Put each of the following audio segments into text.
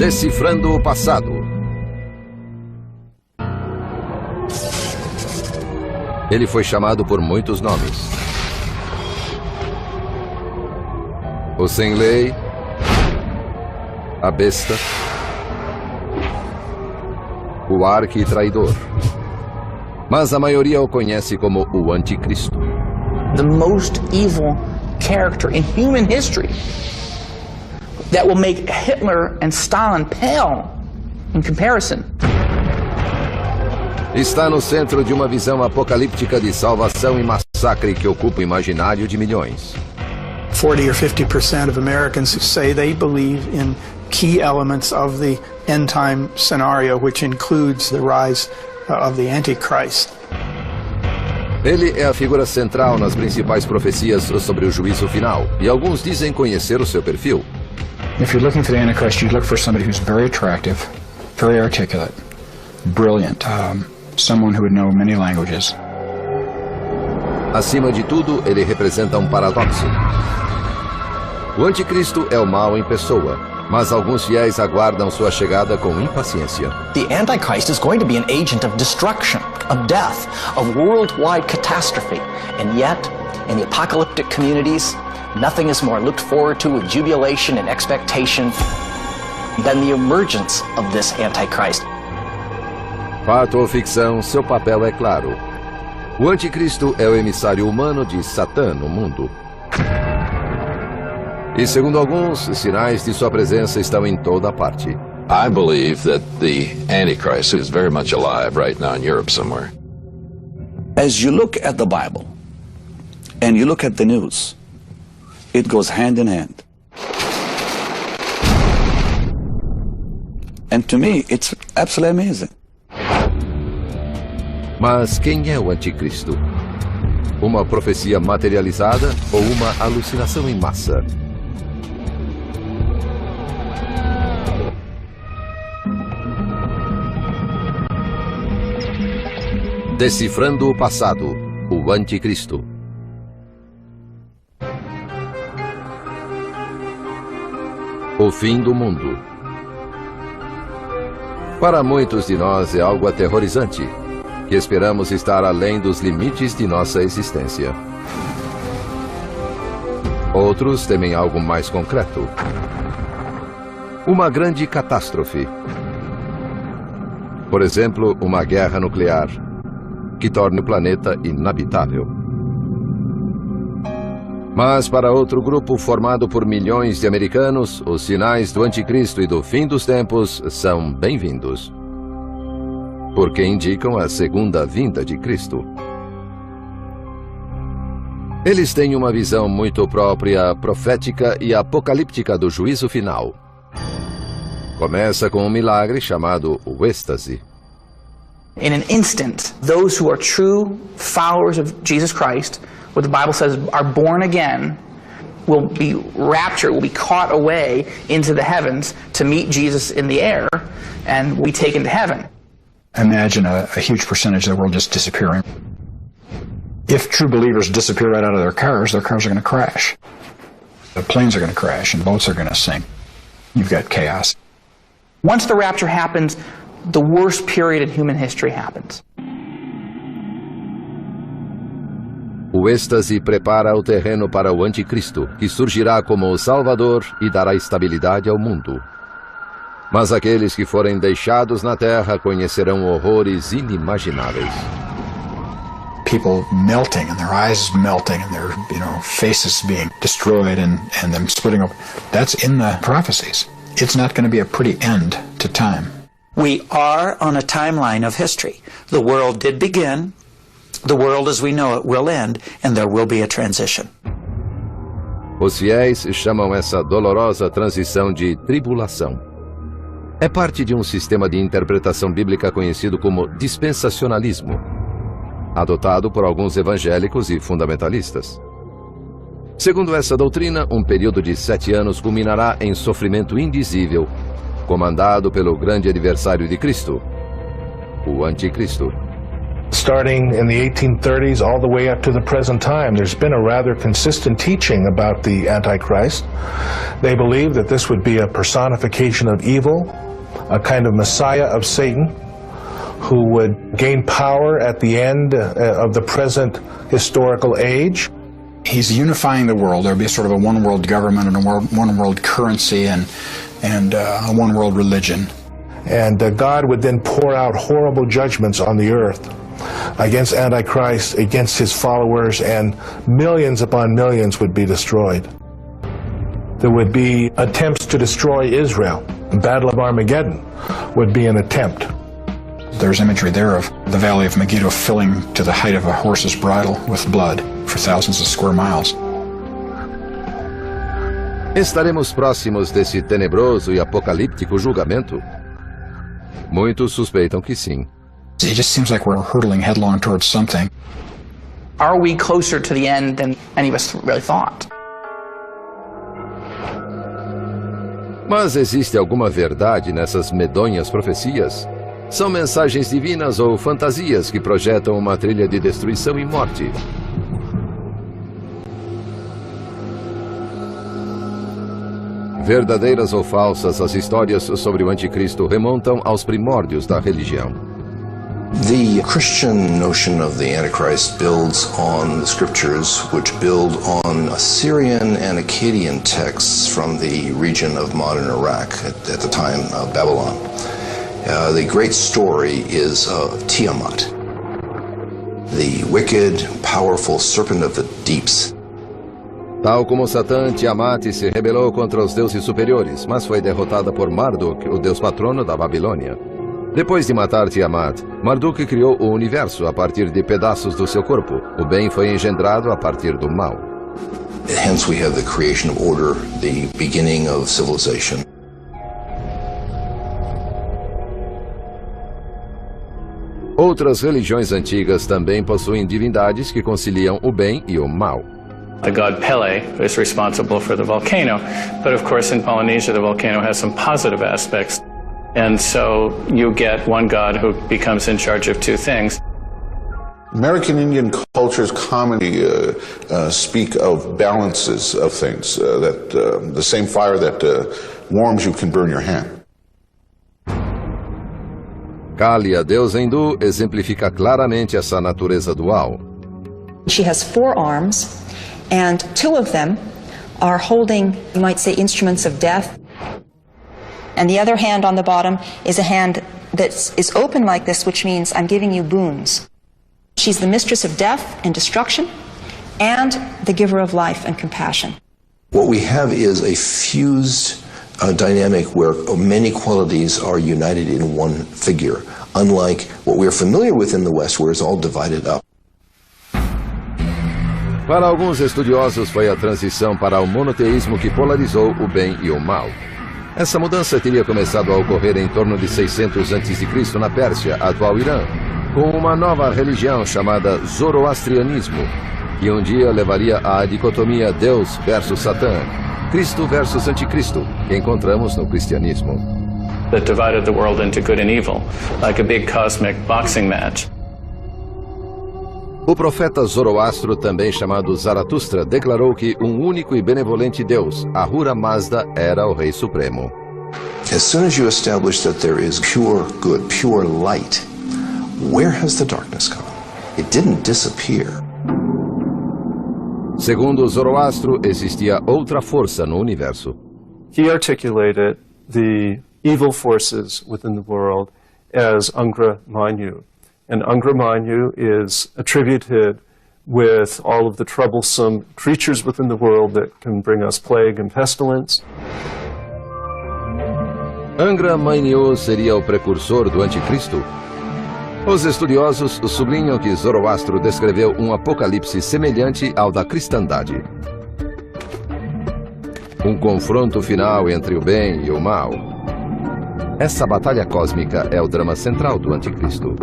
Decifrando o passado. Ele foi chamado por muitos nomes. O sem lei, a besta, o arqui-traidor. Mas a maioria o conhece como o Anticristo. The most evil character in human history that will make Hitler and Stalin pale in comparison. Está no centro de uma visão apocalíptica de salvação e massacre que ocupa o imaginário de milhões. 40 or 50% of Americans say they believe in key elements of the end-time scenario, which includes the rise of the Antichrist. Ele é a figura central nas principais profecias sobre o juízo final, e alguns dizem conhecer o seu perfil. If you're looking for the Antichrist, you look for somebody who's very attractive, very articulate, brilliant, someone who would know many languages. Acima de tudo, ele representa um paradoxo. O Anticristo é o mal em pessoa, mas alguns fiéis aguardam sua chegada com impaciência. The Antichrist is going to be an agent of destruction, of death, of worldwide catastrophe. And yet, in the apocalyptic communities, nothing is more looked forward to with jubilation and expectation than the emergence of this Antichrist. Fato ou ficção, seu papel é claro. O Anticristo é o emissário humano de Satã no mundo. E segundo alguns, sinais de sua presença estão em toda parte. I believe that the Antichrist is very much alive right now in Europe somewhere. As you look at the Bible and you look at the news, it goes hand in hand. And to me, it's absolutely amazing. Mas quem é o Anticristo? Uma profecia materializada ou uma alucinação em massa? Decifrando o passado, o Anticristo. O fim do mundo. Para muitos de nós é algo aterrorizante, que esperamos estar além dos limites de nossa existência. Outros temem algo mais concreto. Uma grande catástrofe. Por exemplo, uma guerra nuclear, que torne o planeta inabitável. Mas para outro grupo formado por milhões de americanos, os sinais do Anticristo e do fim dos tempos são bem-vindos, porque indicam a segunda vinda de Cristo. Eles têm uma visão muito própria, profética e apocalíptica do juízo final. Começa com um milagre chamado o êxtase. In an instant, those who are true followers of Jesus Christ, what the Bible says are born again, will be raptured, will be caught away into the heavens to meet Jesus in the air and will be taken to heaven. Imagine a huge percentage of the world just disappearing. If true believers disappear right out of their cars are going to crash. The planes are going to crash and boats are going to sink. You've got chaos. Once the rapture happens, the worst period in human history happens. O êxtase prepara o terreno para o Anticristo, que surgirá como o Salvador e dará estabilidade ao mundo. Mas aqueles que forem deixados na terra conhecerão horrores inimagináveis. People melting and their eyes melting and their faces being destroyed and them splitting open. That's in the prophecies. It's not going to be a pretty end to time. We are on a timeline of history. The world did begin, the world as we know it will end, and there will be a transition. Os fiéis chamam essa dolorosa transição de tribulação. É parte de um sistema de interpretação bíblica conhecido como dispensacionalismo, adotado por alguns evangélicos e fundamentalistas. Segundo essa doutrina, um período de 7 anos culminará em sofrimento indizível, comandado pelo grande adversário de Cristo, o Anticristo. Starting in the 1830s all the way up to the present time, there's been a rather consistent teaching about the Antichrist. They believe that this would be a personification of evil, a kind of messiah of Satan, who would gain power at the end of the present historical age. He's unifying the world. There'll be sort of a one-world government and a one-world currency and a one-world religion. And God would then pour out horrible judgments on the earth against Antichrist, against his followers, and millions upon millions would be destroyed. There would be attempts to destroy Israel. The Battle of Armageddon would be an attempt. There's imagery there of the Valley of Megiddo filling to the height of a horse's bridle with blood for thousands of square miles. Estaremos próximos desse tenebroso e apocalíptico julgamento? Muitos suspeitam que sim. It just seems like we're hurtling headlong towards something. Are we closer to the end than any of us really thought? Mas existe alguma verdade nessas medonhas profecias? São mensagens divinas ou fantasias que projetam uma trilha de destruição e morte? Verdadeiras ou falsas, as histórias sobre o anticristo remontam aos primórdios da religião. The Christian notion of the Antichrist builds on the scriptures, which build on Assyrian and Akkadian texts from the region of modern Iraq at the time of Babylon. The great story is of Tiamat, the wicked, powerful serpent of the deeps. Tal como Satã, Tiamat se rebelou contra os deuses superiores, mas foi derrotada por Marduk, o deus patrono da Babilônia. Depois de matar Tiamat, Marduk criou o universo a partir de pedaços do seu corpo. O bem foi engendrado a partir do mal. Hence we have the creation of order, the beginning of civilization. Outras religiões antigas também possuem divindades que conciliam o bem e o mal. The god Pele is responsible for the volcano, but of course in Polynesia the volcano has some positive aspects. And so you get one god who becomes in charge of two things. American Indian cultures commonly speak of balances of things, that the same fire that warms you can burn your hand. Kali, a deusa hindu, exemplifica claramente essa natureza dual. She has 4 arms, and 2 of them are holding, you might say, instruments of death. And the other hand on the bottom is a hand that is open like this, which means I'm giving you boons. She's the mistress of death and destruction, and the giver of life and compassion. What we have is a fused dynamic where many qualities are united in one figure, unlike what we're familiar with in the West, where it's all divided up. Para alguns estudiosos, foi a transição para o monoteísmo que polarizou o bem e o mal. Essa mudança teria começado a ocorrer em torno de 600 a.C. na Pérsia, atual Irã, com uma nova religião chamada Zoroastrianismo, que um dia levaria à dicotomia Deus versus Satã, Cristo versus Anticristo, que encontramos no cristianismo. That divided the world into good and evil, like a big cosmic boxing match. O profeta Zoroastro, também chamado Zaratustra, declarou que um único e benevolente Deus, Ahura Mazda, era o Rei Supremo. As soon as you establish that there is pure good, pure light, where has the darkness gone? It didn't disappear. Segundo Zoroastro, existia outra força no universo. He articulated the evil forces within the world as Angra Mainyu. And Angra Mainyu is attributed with all of the troublesome creatures within the world that can bring us plague and pestilence. Angra Mainyu seria o precursor do anticristo? Os estudiosos sublinham que Zoroastro descreveu um apocalipse semelhante ao da cristandade. Um confronto final entre o bem e o mal. Essa batalha cósmica é o drama central do anticristo.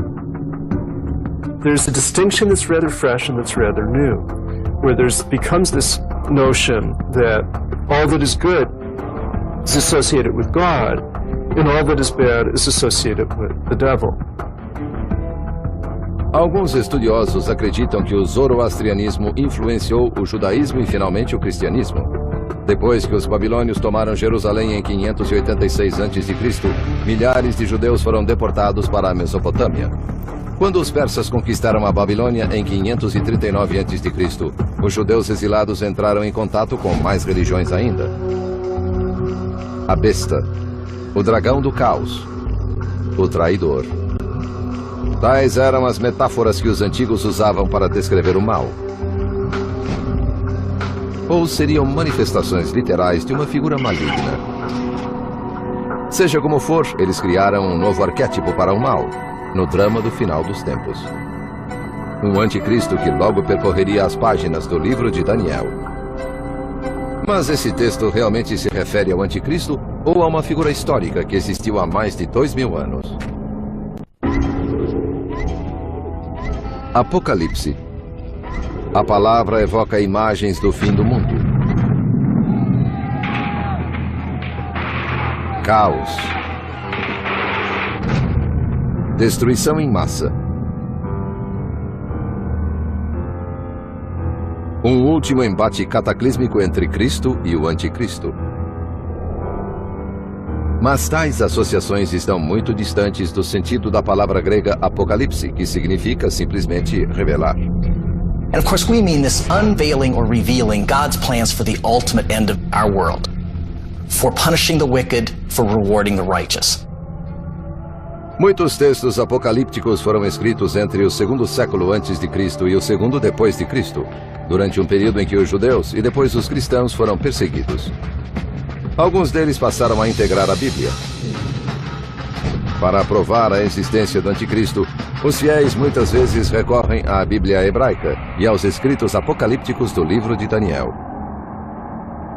There's a distinction that's rather fresh and that's rather new, where becomes this notion that all that is good is associated with God, and all that is bad is associated with the devil. Alguns estudiosos acreditam que o zoroastrianismo influenciou o judaísmo e finalmente o cristianismo. Depois que os babilônios tomaram Jerusalém em 586 a.C., milhares de judeus foram deportados para a Mesopotâmia. Quando os persas conquistaram a Babilônia em 539 a.C., os judeus exilados entraram em contato com mais religiões ainda. A besta, o dragão do caos, o traidor. Tais eram as metáforas que os antigos usavam para descrever o mal. Ou seriam manifestações literais de uma figura maligna. Seja como for, eles criaram um novo arquétipo para o mal, no drama do final dos tempos. Um anticristo que logo percorreria as páginas do livro de Daniel. Mas esse texto realmente se refere ao anticristo ou a uma figura histórica que existiu há mais de 2000 anos? Apocalipse. A palavra evoca imagens do fim do mundo. Caos. Destruição em massa. Um último embate cataclísmico entre Cristo e o Anticristo. Mas tais associações estão muito distantes do sentido da palavra grega apocalipse, que significa simplesmente revelar. And of course we mean this unveiling or revealing God's plans for the ultimate end of our world, for punishing the wicked, for rewarding the righteous. Muitos textos apocalípticos foram escritos entre o segundo século antes de Cristo e o segundo depois de Cristo, durante um período em que os judeus e depois os cristãos foram perseguidos. Alguns deles passaram a integrar a Bíblia. Para provar a existência do anticristo, os fiéis muitas vezes recorrem à Bíblia hebraica e aos escritos apocalípticos do livro de Daniel.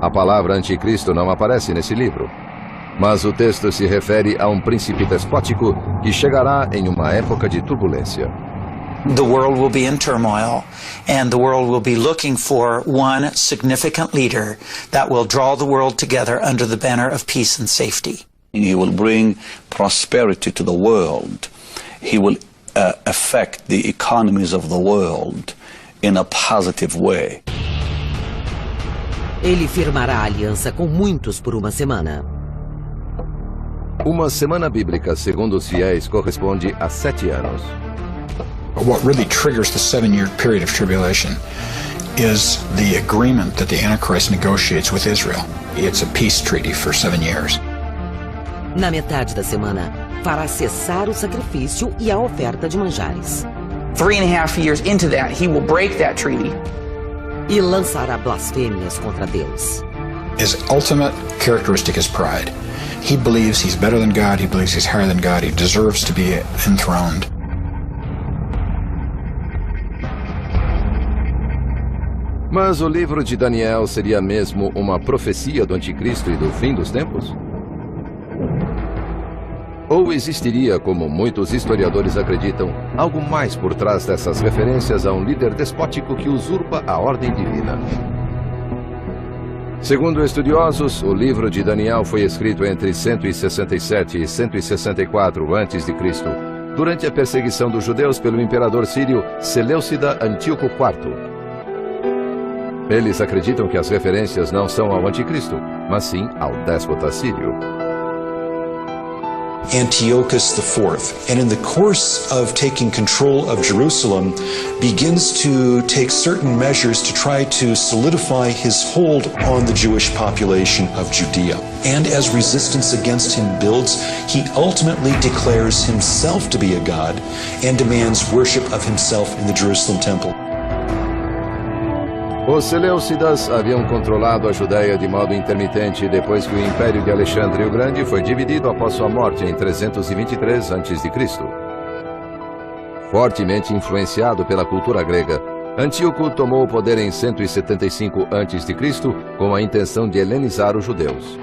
A palavra anticristo não aparece nesse livro, mas o texto se refere a um príncipe despótico que chegará em uma época de turbulência. The world will be in turmoil, and the world will be looking for one significant leader that will draw the world together under the banner of peace and safety. He will bring prosperity to the world. He will affect the economies of the world in a positive way. Ele firmará aliança com muitos por uma semana. Uma semana bíblica, segundo os fiéis, corresponde a 7 anos. What really triggers the 7-year period of tribulation is the agreement that the Antichrist negotiates with Israel. It's a peace treaty for 7 years. Na metade da semana, fará cessar o sacrifício e a oferta de manjares. 3.5 years into that, he will break that treaty. E lançará blasfêmias contra Deus. His ultimate characteristic is pride. He believes he's better than God, he believes he's higher than God, he deserves to be enthroned. Mas o livro de Daniel seria mesmo uma profecia do anticristo e do fim dos tempos? Ou existiria, como muitos historiadores acreditam, algo mais por trás dessas referências a um líder despótico que usurpa a ordem divina? Segundo estudiosos, o livro de Daniel foi escrito entre 167 e 164 a.C., durante a perseguição dos judeus pelo imperador sírio Seleucida Antíoco IV. Eles acreditam que as referências não são ao anticristo, mas sim ao déspota sírio. Antiochus IV, and in the course of taking control of Jerusalem, begins to take certain measures to try to solidify his hold on the Jewish population of Judea. And as resistance against him builds, he ultimately declares himself to be a god and demands worship of himself in the Jerusalem temple. Os Seleucidas haviam controlado a Judéia de modo intermitente depois que o Império de Alexandre o Grande foi dividido após sua morte em 323 a.C. Fortemente influenciado pela cultura grega, Antíoco tomou o poder em 175 a.C. com a intenção de helenizar os judeus.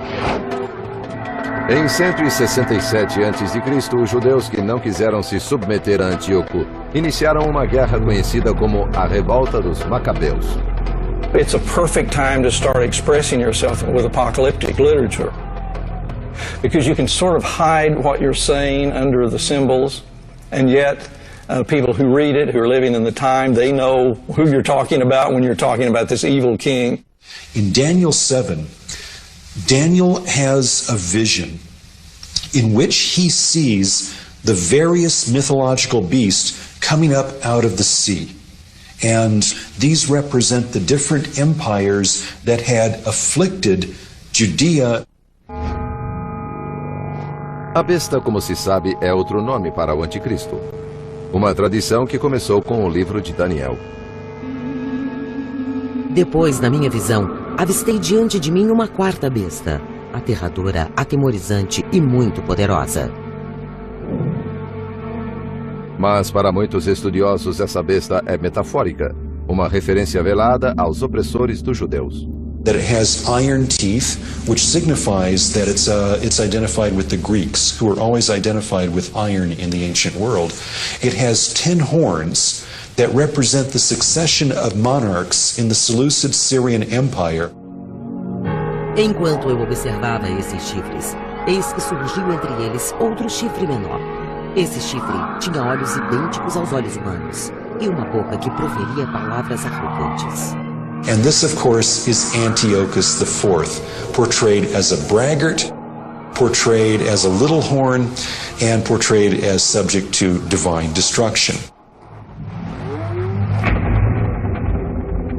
Em 167 a.C., os judeus que não quiseram se submeter a Antíoco iniciaram uma guerra conhecida como a Revolta dos Macabeus. It's a perfect time to start expressing yourself with apocalyptic literature, because you can sort of hide what you're saying under the symbols, and yet People who read it, who are living in the time, they know who you're talking about when you're talking about this evil king. In Daniel 7, Daniel has a vision in which he sees the various mythological beasts coming up out of the sea. And these represent the different empires that had afflicted Judea. A besta, como se sabe, é outro nome para o anticristo. Uma tradição que começou com o livro de Daniel. Depois, na minha visão, avistei diante de mim uma quarta besta, aterradora, atemorizante e muito poderosa. Mas para muitos estudiosos essa besta é metafórica, uma referência velada aos opressores dos judeus. That it has iron teeth, which signifies that it's identified with the Greeks, who were always identified with iron in the ancient world. It has 10 horns that represent the succession of monarchs in the Seleucid Syrian Empire. Enquanto eu observava esses chifres, eis que surgiu entre eles outro chifre menor. Esse chifre tinha olhos idênticos aos olhos humanos e uma boca que proferia palavras arrogantes. And this, of course, is Antiochus IV, portrayed as a braggart, portrayed as a little horn, and portrayed as subject to divine destruction.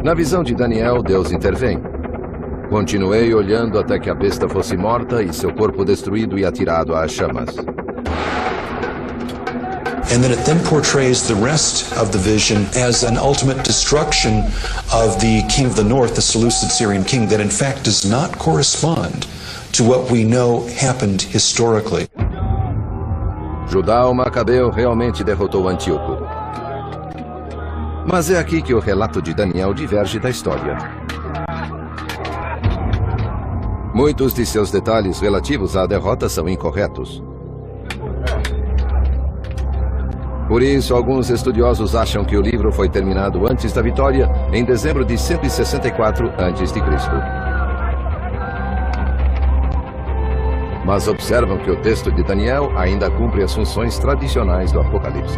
Na visão de Daniel, Deus intervém. Continuei olhando até que a besta fosse morta e seu corpo destruído e atirado às chamas. And then it then portrays the rest of the vision as an ultimate destruction of the king of the north, the Seleucid Syrian king, that in fact does not correspond to what we know happened historically. Judá o Macabeu realmente derrotou Antíoco. Mas é aqui que o relato de Daniel diverge da história. Muitos de seus detalhes relativos à derrota são incorretos. Por isso, alguns estudiosos acham que o livro foi terminado antes da vitória, em dezembro de 164 a.C. Mas observam que o texto de Daniel ainda cumpre as funções tradicionais do Apocalipse.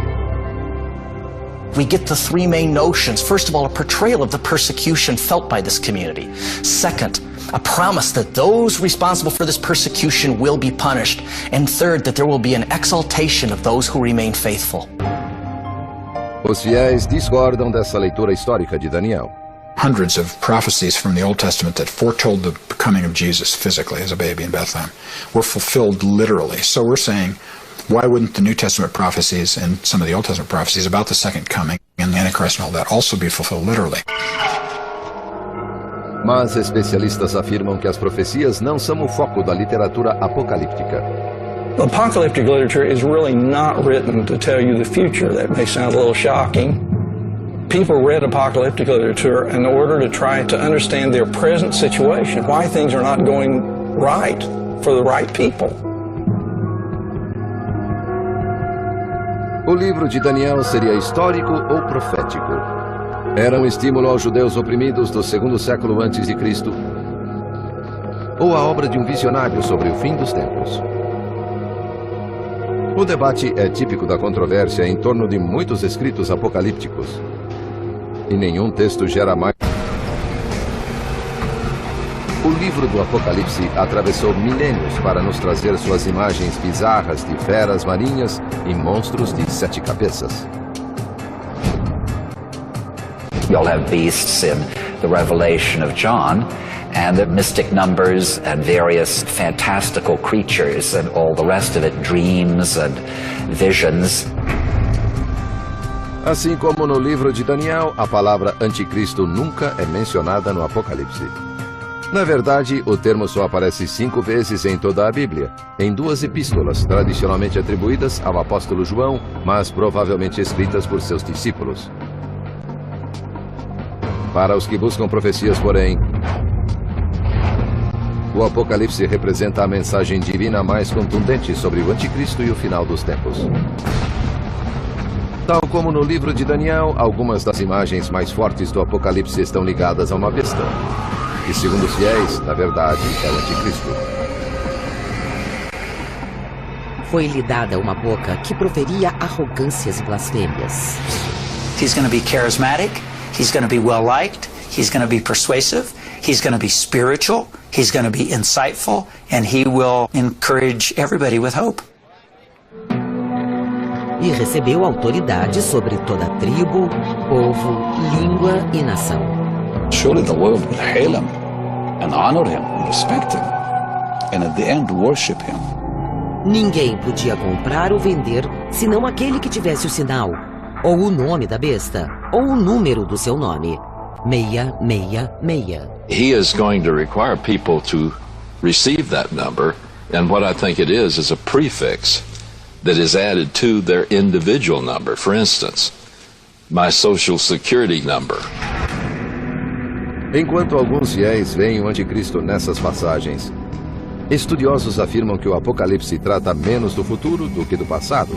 We get the three main notions. First of all, a portrayal of the persecution felt by this community. Second, a promise that those responsible for this persecution will be punished. And third, that there will be an exaltation of those who remain faithful. Os fiéis discordam dessa leitura histórica de Daniel. Hundreds of prophecies from the Old Testament that foretold the coming of Jesus physically as a baby in Bethlehem were fulfilled literally. So we're saying, why wouldn't the New Testament prophecies and some of the Old Testament prophecies about the second coming and the Antichrist and all that also be fulfilled literally? Mas especialistas afirmam que as profecias não são o foco da literatura apocalíptica. Apocalyptic literature is really not written to tell you the future. That may sound a little shocking. People read apocalyptic literature in order to try to understand their present situation, why things are not going right for the right people. O livro de Daniel seria histórico ou profético? Era um estímulo aos judeus oprimidos do segundo século antes de Cristo? Ou a obra de um visionário sobre o fim dos tempos? O debate é típico da controvérsia em torno de muitos escritos apocalípticos. E nenhum texto gera mais. O livro do Apocalipse atravessou milênios para nos trazer suas imagens bizarras de feras marinhas e monstros de 7 cabeças. You'll have beasts in the Revelation of John, and the mystic numbers and various fantastical creatures and all the rest of it, dreams and visions. Assim como no livro de Daniel, a palavra anticristo nunca é mencionada no Apocalipse. Na verdade, o termo só aparece 5 vezes em toda a Bíblia, em 2 epístolas tradicionalmente atribuídas ao apóstolo João, mas provavelmente escritas por seus discípulos. Para os que buscam profecias, porém, o Apocalipse representa a mensagem divina mais contundente sobre o anticristo e o final dos tempos. Tal como no livro de Daniel, algumas das imagens mais fortes do Apocalipse estão ligadas a uma besta, que, segundo os fiéis, na verdade, é o anticristo. Foi-lhe dada uma boca que proferia arrogâncias e blasfêmias. He's going to be charismatic, he's going to be well-liked, he's going to be persuasive, he's going to be spiritual, he's going to be insightful, and he will encourage everybody with hope. E recebeu autoridade sobre toda tribo, povo, língua e nação. Surely the world will hail him and honor him and respect him, and at the end worship him. Ninguém podia comprar ou vender senão aquele que tivesse o sinal, ou o nome da besta, ou o número do seu nome. 666. He is going to require people to receive that number, and what I think it is a prefix that is added to their individual number. For instance, my social security number. Enquanto alguns fiéis veem o anticristo nessas passagens, estudiosos afirmam que o Apocalipse trata menos do futuro do que do passado,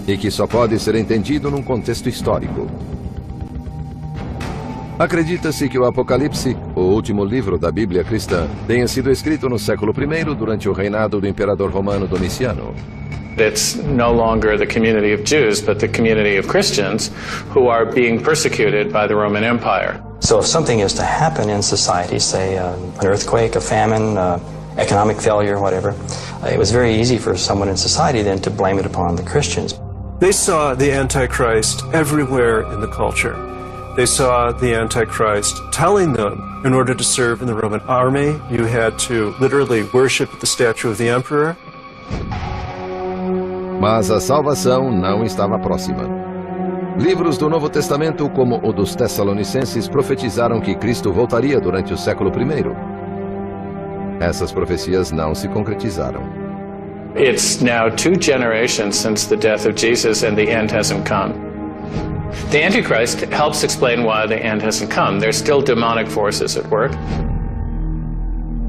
e que só pode ser entendido num contexto histórico. Acredita-se que o Apocalipse, o último livro da Bíblia cristã, tenha sido escrito no século I durante o reinado do imperador romano Domiciano. It's no longer the community of Jews, but the community of Christians who are being persecuted by the Roman Empire. So if something is to happen in society, say an earthquake, a famine, economic failure, whatever, it was very easy for someone in society then to blame it upon the Christians. They saw the Antichrist everywhere in the culture. They saw the Antichrist telling them, in order to serve in the Roman army, you had to literally worship the statue of the emperor. Mas a salvação não estava próxima. Livros do Novo Testamento, como o dos Tessalonicenses, profetizaram que Cristo voltaria durante o século I. Essas profecias não se concretizaram. It's now 2 generations since the death of Jesus and the end hasn't come. The Antichrist helps explain why the end hasn't come. There's still demonic forces at work.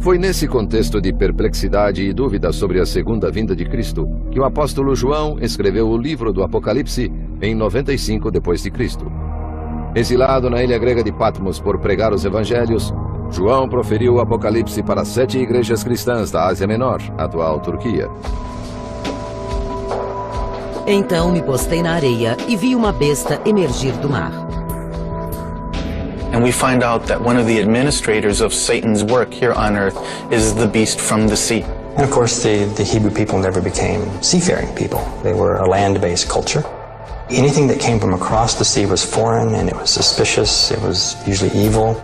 Foi nesse contexto de perplexidade e dúvida sobre a segunda vinda de Cristo que o apóstolo João escreveu o livro do Apocalipse em 95 d.C. Exilado na ilha grega de Patmos por pregar os evangelhos, João proferiu o Apocalipse para 7 igrejas cristãs da Ásia Menor, atual Turquia. Então me postei na areia e vi uma besta emergir do mar. And we find out that one of the administrators of Satan's work here on earth is the beast from the sea. And of course the Hebrew people never became seafaring people. They were a land-based culture. Anything that came from across the sea was foreign and it was suspicious, it was usually evil.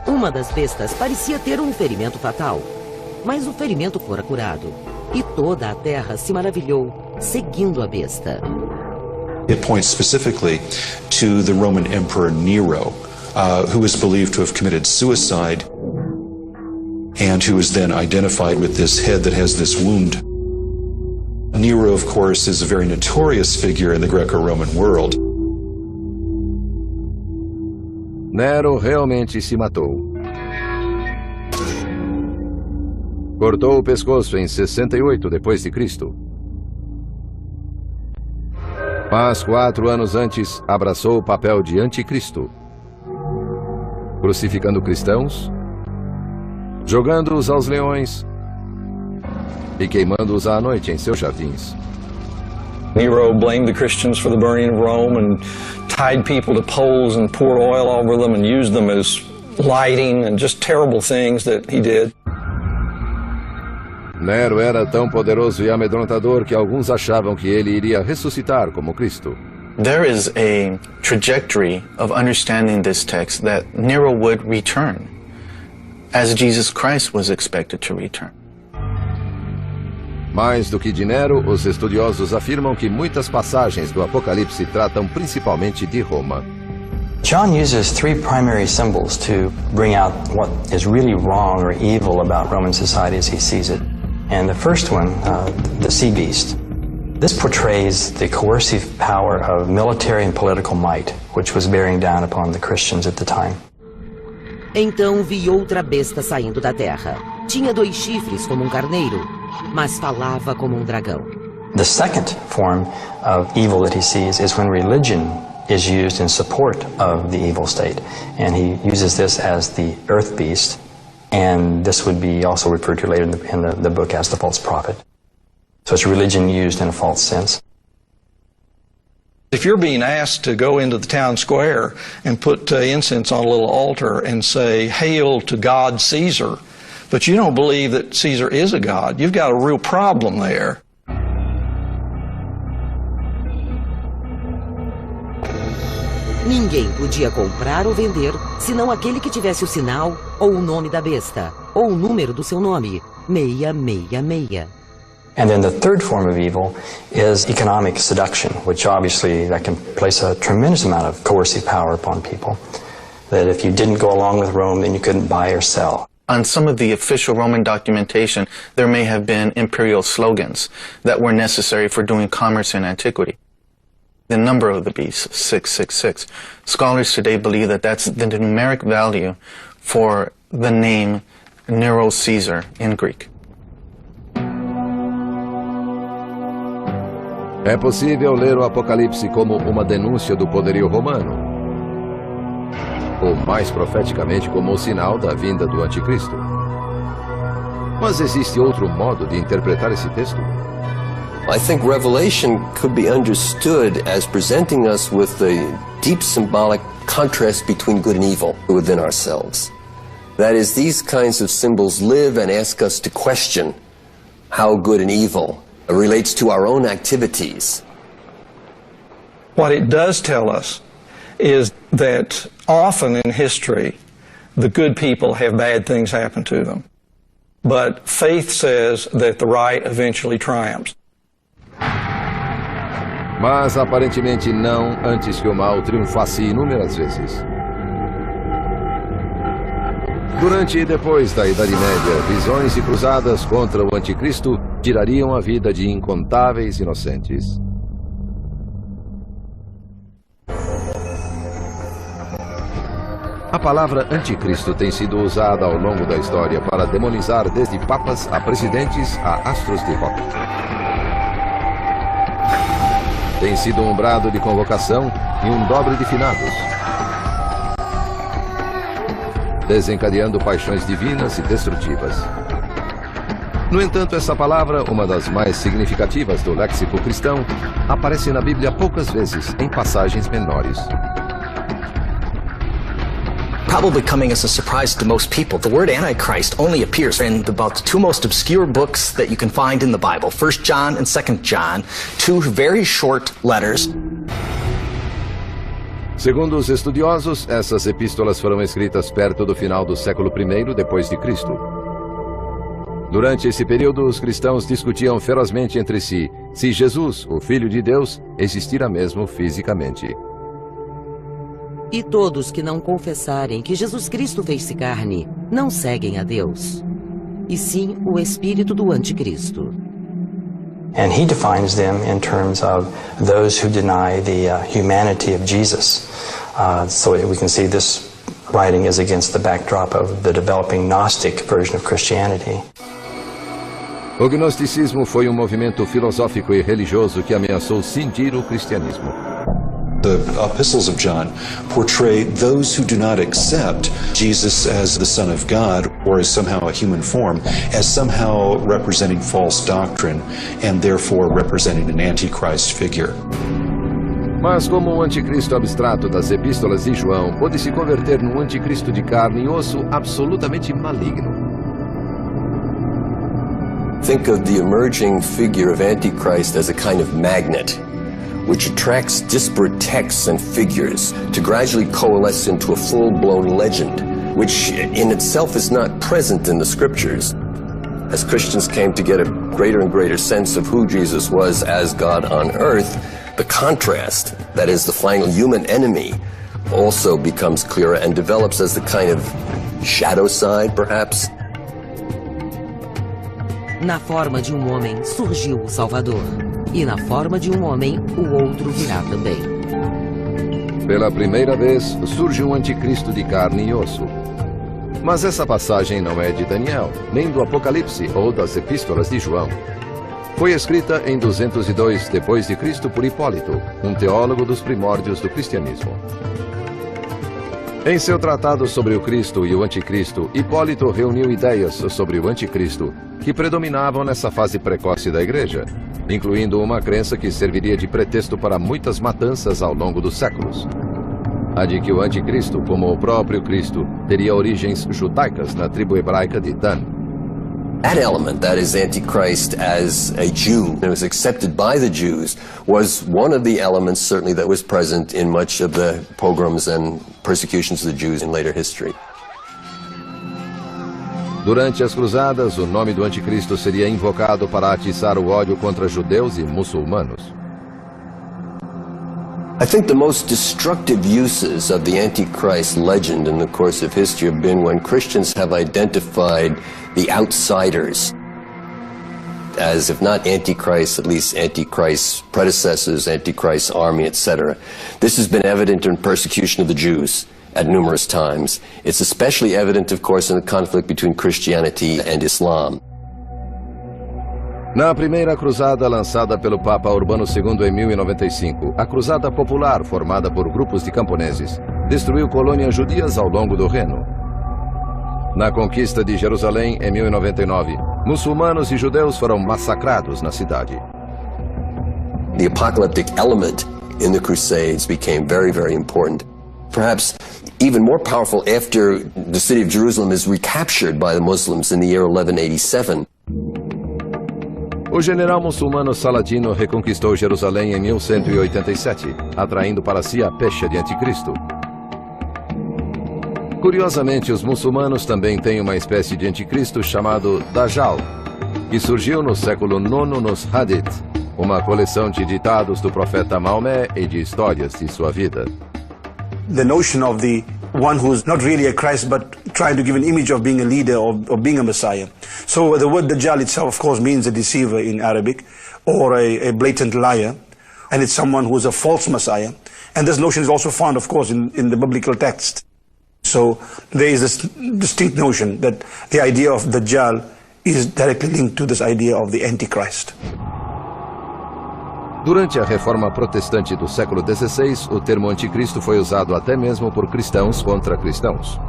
Uma das bestas parecia ter um ferimento fatal, mas o ferimento fora curado. E toda a terra se maravilhou, seguindo a besta. It points specifically to the Roman Emperor Nero, who is believed to have committed suicide and who is then identified with this head that has this wound. Nero, of course, is a very notorious figure in the Greco-Roman world. Nero realmente se matou. Cortou o pescoço em 68 d.C. Mas 4 anos antes abraçou o papel de anticristo, crucificando cristãos, jogando-os aos leões e queimando-os à noite em seus jardins. Nero blamed the Christians for the burning of Rome and tied people to poles and poured oil over them and used them as lighting and just terrible things that he did. Nero era tão poderoso e amedrontador que alguns achavam que ele iria ressuscitar como Cristo. There is a trajectory of understanding this text that Nero would return, as Jesus Christ was expected to return. Mais do que de Nero, os estudiosos afirmam que muitas passagens do Apocalipse tratam principalmente de Roma. John uses 3 primary symbols to bring out what is really wrong or evil about Roman society as he sees it. And the first one, the sea beast. This portrays the coercive power of military and political might, which was bearing down upon the Christians at the time. Então vi outra besta saindo da terra. Tinha 2 chifres como um carneiro, mas falava como um dragão. The second form of evil that he sees is when religion is used in support of the evil state. And he uses this as the earth beast. And this would be also referred to later in the book as the false prophet. So it's religion used in a false sense. If you're being asked to go into the town square and put incense on a little altar and say, "Hail to God Caesar," but you don't believe that Caesar is a god, you've got a real problem there. Ninguém podia comprar ou vender senão aquele que tivesse o sinal ou o nome da besta, ou o número do seu nome, 666. And then the third form of evil is economic seduction, which obviously that can place a tremendous amount of coercive power upon people. That if you didn't go along with Rome, then you couldn't buy or sell. On some of the official Roman documentation, there may have been imperial slogans that were necessary for doing commerce in antiquity. The number of the beast, 666. Scholars today believe that that's the numeric value for the name Nero Caesar in Greek. É possível ler o Apocalipse como uma denúncia do poderio romano, ou mais profeticamente como um sinal da vinda do anticristo. Mas existe outro modo de interpretar esse texto? I think Revelation could be understood as presenting us with a deep symbolic contrast between good and evil within ourselves. That is, these kinds of symbols live and ask us to question how good and evil relates to our own activities. What it does tell us is that often in history, the good people have bad things happen to them. But faith says that the right eventually triumphs. Mas aparentemente não, antes que o mal triunfasse inúmeras vezes. Durante e depois da Idade Média, visões e cruzadas contra o anticristo tirariam a vida de incontáveis inocentes. A palavra anticristo tem sido usada ao longo da história para demonizar desde papas a presidentes a astros de rock. Tem sido um brado de convocação e um dobre de finados, desencadeando paixões divinas e destrutivas. No entanto, essa palavra, uma das mais significativas do léxico cristão, aparece na Bíblia poucas vezes, em passagens menores. Probably coming as a surprise to most people, the word Antichrist only appears in about the two most obscure books that you can find in the Bible, 1 John and 2 John, two very short letters. Segundo os estudiosos, essas epístolas foram escritas perto do final do século I depois de Cristo. Durante esse período, os cristãos discutiam ferozmente entre si se Jesus, o Filho de Deus, existira mesmo fisicamente. E todos que não confessarem que Jesus Cristo fez-se carne, não seguem a Deus, e sim o espírito do anticristo. And he defines them in terms of those who deny the humanity of Jesus. So we can see this writing is against the backdrop of the developing Gnostic version of Christianity. O gnosticismo foi um movimento filosófico e religioso que ameaçou cindir o cristianismo. The epistles of John portray those who do not accept Jesus as the Son of God or as somehow a human form, as somehow representing false doctrine and therefore representing an antichrist figure. Mas como o anticristo abstrato das epístolas de João pode se converter num anticristo de carne e osso absolutamente maligno? Think of the emerging figure of Antichrist as a kind of magnet, which attracts disparate texts and figures to gradually coalesce into a full-blown legend, which in itself is not present in the scriptures. As Christians came to get a greater and greater sense of who Jesus was as God on earth, the contrast, that is the final human enemy, also becomes clearer and develops as the kind of shadow side, perhaps. Na forma de um homem surgiu o Salvador, e na forma de um homem o outro virá também. Pela primeira vez surge um anticristo de carne e osso. Mas essa passagem não é de Daniel, nem do Apocalipse ou das epístolas de João. Foi escrita em 202 depois de Cristo por Hipólito, um teólogo dos primórdios do cristianismo. Em seu tratado sobre o Cristo e o Anticristo, Hipólito reuniu ideias sobre o Anticristo que predominavam nessa fase precoce da Igreja, incluindo uma crença que serviria de pretexto para muitas matanças ao longo dos séculos. A de que o Anticristo, como o próprio Cristo, teria origens judaicas na tribo hebraica de Dan. That element, that is Antichrist as a Jew, that was accepted by the Jews, was one of the elements certainly that was present in much of the pogroms and persecutions of the Jews in later history. Durante as cruzadas, o nome do Anticristo seria invocado para atiçar o ódio contra judeus e muçulmanos. I think the most destructive uses of the Antichrist legend in the course of history have been when Christians have identified the outsiders as, if not Antichrist, at least Antichrist's predecessors, Antichrist's army, etc. This has been evident in persecution of the Jews at numerous times. It's especially evident, of course, in the conflict between Christianity and Islam. Na primeira cruzada lançada pelo Papa Urbano II em 1095, a Cruzada Popular, formada por grupos de camponeses, destruiu colônias judias ao longo do Reno. Na conquista de Jerusalém, em 1099, muçulmanos e judeus foram massacrados na cidade. The apocalyptic element in the Crusades became very, very important. Perhaps even more powerful after the city of Jerusalem is recaptured by the Muslims in the year 1187. O general muçulmano Saladino reconquistou Jerusalém em 1187, atraindo para si a pecha de Anticristo. Curiosamente, os muçulmanos também têm uma espécie de Anticristo chamado Dajjal, que surgiu no século IX nos Hadith, uma coleção de ditados do profeta Maomé e de histórias de sua vida. The notion of the one who's not really a Christ but trying to give an image of being a leader or being a Messiah. So the word Dajjal itself, of course, means a deceiver in Arabic or a blatant liar, and it's someone who is a false Messiah. And this notion is also found, of course, in the biblical text. So there is this distinct notion that the idea of Dajjal is directly linked to this idea of the Antichrist. Durante a reforma protestante do século XVI, o termo anticristo foi usado até mesmo por cristãos contra cristãos.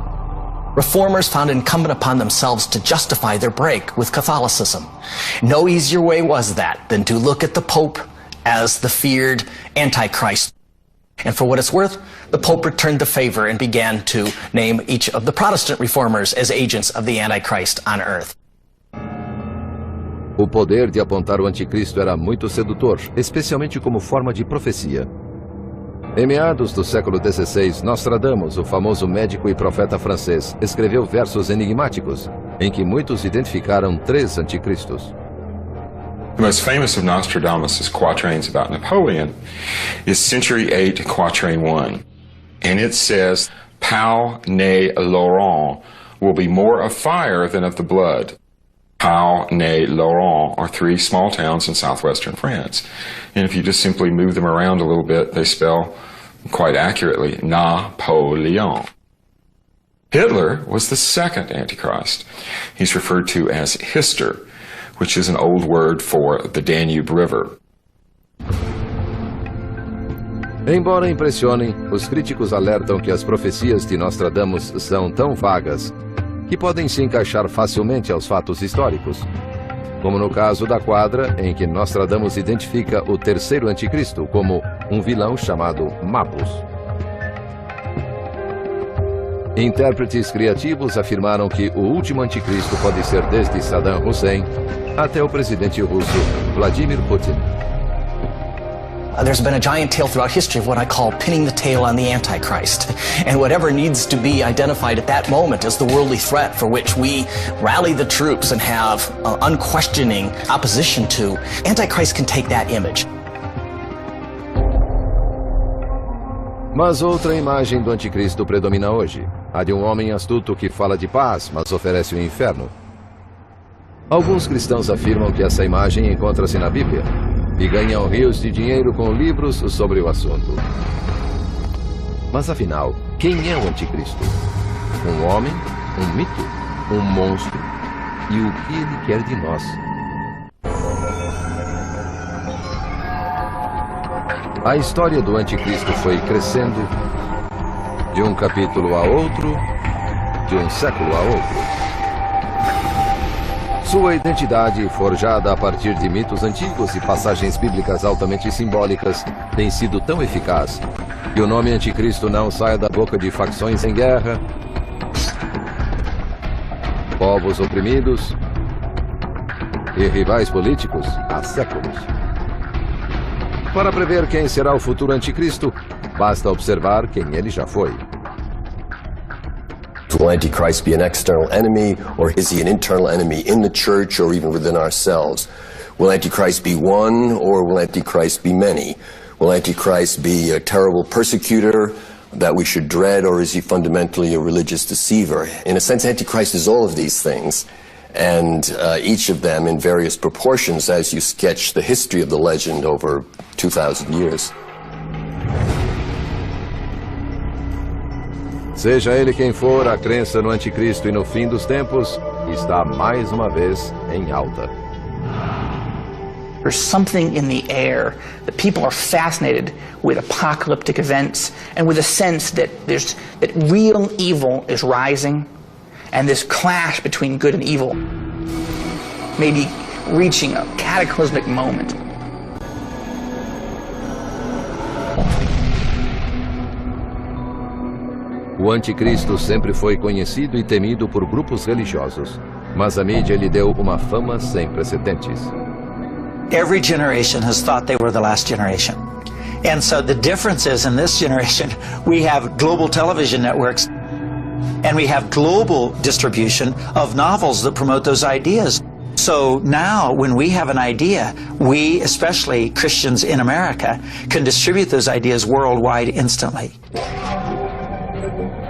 Reformers found it incumbent upon themselves to justify their break with Catholicism. No easier way was that than to look at the Pope as the feared Antichrist. And for what it's worth, the Pope returned the favor and began to name each of the Protestant reformers as agents of the Antichrist on earth. O poder de apontar o anticristo era muito sedutor, especialmente como forma de profecia. Em meados do século XVI, Nostradamus, o famoso médico e profeta francês, escreveu versos enigmáticos, em que muitos identificaram 3 anticristos. The most famous of Nostradamus' quatrains about Napoleon is Century 8, Quatrain 1. And it says, Pau ne Laurent will be more of fire than of the blood. Pau ne Laurent are 3 small towns in southwestern France. And if you just simply move them around a little bit, they spell quite accurately Napoleon. Hitler was the second Antichrist. He's referred to as Hister, which is an old word for the Danube River. Embora impressionem, os críticos alertam que as profecias de Nostradamus são tão vagas que podem se encaixar facilmente aos fatos históricos, como no caso da quadra em que Nostradamus identifica o terceiro anticristo como um vilão chamado Mabus. Intérpretes criativos afirmaram que o último anticristo pode ser desde Saddam Hussein até o presidente russo Vladimir Putin. There's been a giant tale throughout history of what I call pinning the tail on the Antichrist. And whatever needs to be identified at that moment as the worldly threat for which we rally the troops and have unquestioning opposition to, Antichrist can take that image. Mas outra imagem do anticristo predomina hoje, a de um homem astuto que fala de paz, mas oferece o inferno. Alguns cristãos afirmam que essa imagem encontra-se na Bíblia e ganham rios de dinheiro com livros sobre o assunto. Mas afinal, quem é o anticristo? Um homem? Um mito? Um monstro? E o que ele quer de nós? A história do anticristo foi crescendo de um capítulo a outro, de um século a outro. Sua identidade, forjada a partir de mitos antigos e passagens bíblicas altamente simbólicas, tem sido tão eficaz que o nome Anticristo não saia da boca de facções em guerra, povos oprimidos e rivais políticos há séculos. Para prever quem será o futuro Anticristo, basta observar quem ele já foi. Will Antichrist be an external enemy, or is he an internal enemy in the church or even within ourselves? Will Antichrist be one, or will Antichrist be many? Will Antichrist be a terrible persecutor that we should dread, or is he fundamentally a religious deceiver? In a sense, Antichrist is all of these things, and each of them in various proportions as you sketch the history of the legend over 2,000 years. Seja ele quem for, a crença no Anticristo e no fim dos tempos está mais uma vez em alta. There's something in the air that people are fascinated with apocalyptic events and with a sense that real evil is rising and this clash between good and evil may be reaching a cataclysmic moment. O Anticristo sempre foi conhecido e temido por grupos religiosos, mas a mídia lhe deu uma fama sem precedentes. Every generation has thought they were the last generation. And so the difference is in this generation, we have global television networks and we have global distribution of novels that promote those ideas. So now when we have an idea, we, especially Christians in America, can distribute those ideas worldwide instantly.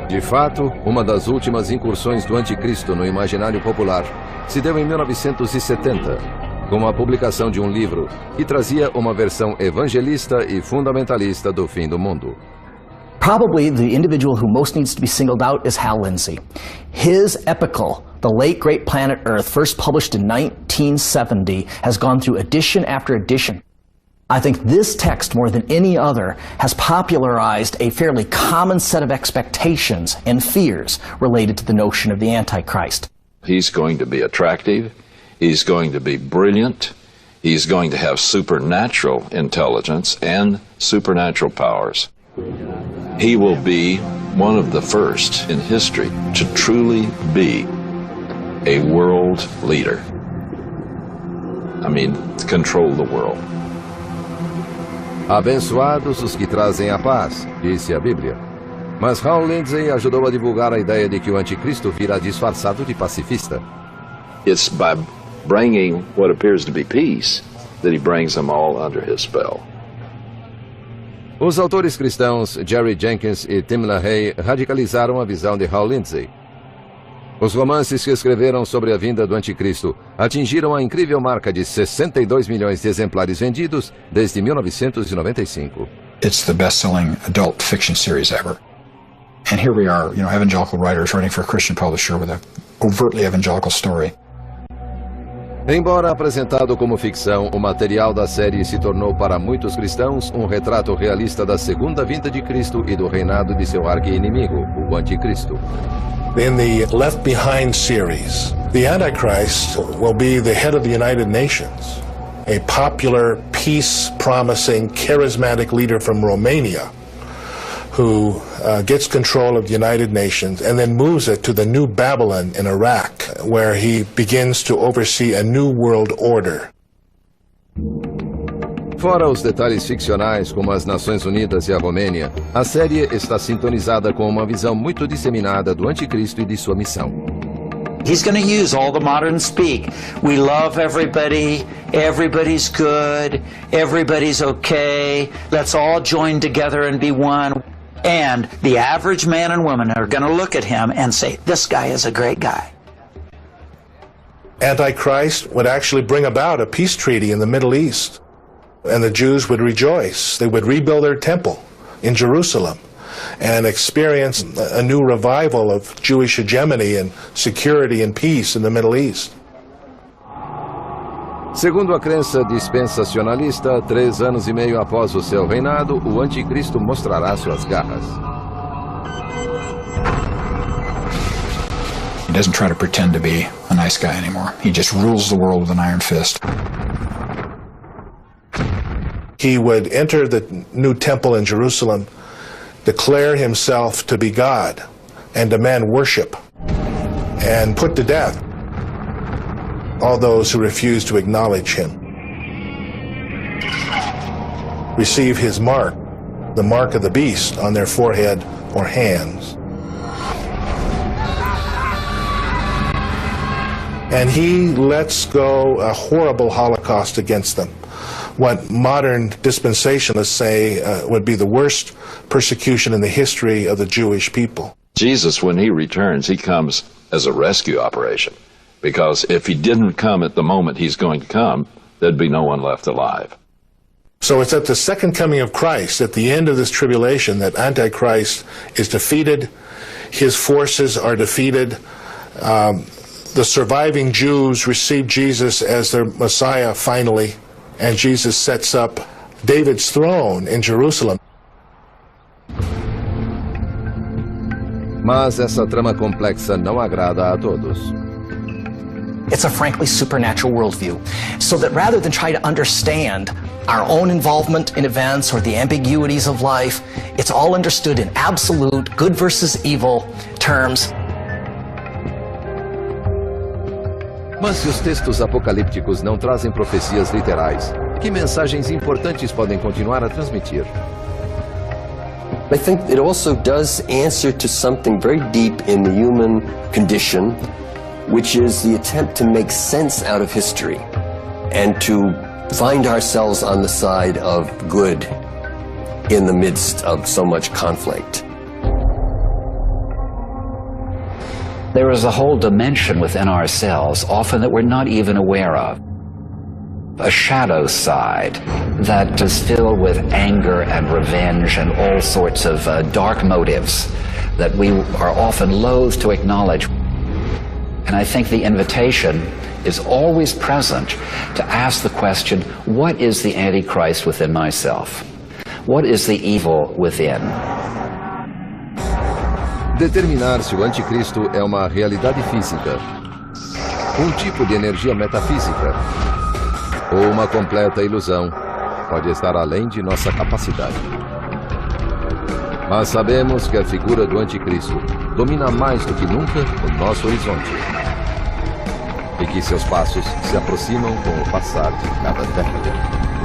De fato, uma das últimas incursões do Anticristo no imaginário popular se deu em 1970, com a publicação de um livro que trazia uma versão evangelista e fundamentalista do fim do mundo. Probably the individual who most needs to be singled out is Hal Lindsey. His epical, The Late Great Planet Earth, first published in 1970, has gone through edition after edition. I think this text, more than any other, has popularized a fairly common set of expectations and fears related to the notion of the Antichrist. He's going to be attractive. He's going to be brilliant. He's going to have supernatural intelligence and supernatural powers. He will be one of the first in history to truly be a world leader. I mean, to control the world. Abençoados os que trazem a paz, disse a Bíblia. Mas Hal Lindsey ajudou a divulgar a ideia de que o Anticristo virá disfarçado de pacifista. It's by bringing what appears to be peace that he brings them all under his spell. Os autores cristãos Jerry Jenkins e Tim LaHaye radicalizaram a visão de Hal Lindsey. Os romances que escreveram sobre a vinda do Anticristo atingiram a incrível marca de 62 milhões de exemplares vendidos desde 1995. It's the best-selling adult fiction series ever. And here we are, evangelical writers writing for a Christian publisher with an overtly evangelical story. Embora apresentado como ficção, o material da série se tornou para muitos cristãos um retrato realista da segunda vinda de Cristo e do reinado de seu arqui-inimigo, o Anticristo. In the Left Behind series, the Antichrist will be the head of the United Nations, a popular, peace-promising, charismatic leader from Romania who gets control of the United Nations and then moves it to the New Babylon in Iraq, where he begins to oversee a new world order. Fora os detalhes ficcionais como as Nações Unidas e a Romênia, a série está sintonizada com uma visão muito disseminada do Anticristo e de sua missão. He's going to use all the modern speak. We love everybody, everybody's good, everybody's okay, let's all join together and be one. And the average man and woman are going to look at him and say, this guy is a great guy. Antichrist would actually bring about a peace treaty in the Middle East. And the Jews would rejoice. They would rebuild their temple in Jerusalem and experience a new revival of Jewish hegemony and security and peace in the Middle East. Segundo a crença dispensacionalista, 3 anos e meio após o seu reinado, o Anticristo mostrará suas garras. doesn't try to pretend to be a nice guy anymore. He just rules the world with an iron fist. He would enter the new temple in Jerusalem, declare himself to be God, and demand worship, and put to death all those who refused to acknowledge him. Receive his mark, the mark of the beast, on their forehead or hands. And he lets go a horrible holocaust against them. What modern dispensationalists say would be the worst persecution in the history of the Jewish people. Jesus, when he returns, he comes as a rescue operation. Because if he didn't come at the moment he's going to come, there'd be no one left alive. So it's at the second coming of Christ, at the end of this tribulation, that Antichrist is defeated, his forces are defeated, the surviving Jews receive Jesus as their Messiah finally, and Jesus sets up David's throne in Jerusalem. Mas essa trama complexa não agrada a todos. It's a frankly supernatural worldview, so that rather than try to understand our own involvement in events or the ambiguities of life, it's all understood in absolute good versus evil terms. Mas se os textos apocalípticos não trazem profecias literais, que mensagens importantes podem continuar a transmitir? I think it also does answer to something very deep in the human condition, which is the attempt to make sense out of history and to find ourselves on the side of good in the midst of so much conflict. There is a whole dimension within ourselves, often that we're not even aware of. A shadow side that is filled with anger and revenge and all sorts of dark motives that we are often loath to acknowledge. And I think the invitation is always present to ask the question, what is the Antichrist within myself? What is the evil within? Determinar se o anticristo é uma realidade física, um tipo de energia metafísica, ou uma completa ilusão, pode estar além de nossa capacidade. Mas sabemos que a figura do anticristo domina mais do que nunca o nosso horizonte, e que seus passos se aproximam com o passar de cada década.